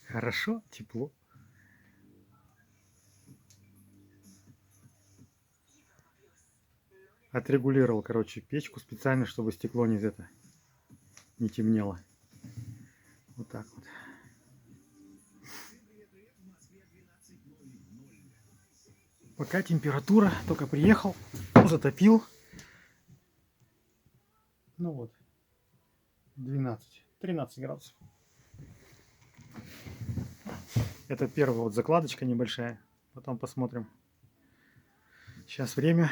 Хорошо, тепло. Отрегулировал, короче, печку специально, чтобы стекло не темнело. Вот так вот. Пока температура, только приехал, затопил. Ну вот, 13 градусов. Это первая вот закладочка небольшая. Потом посмотрим. Сейчас время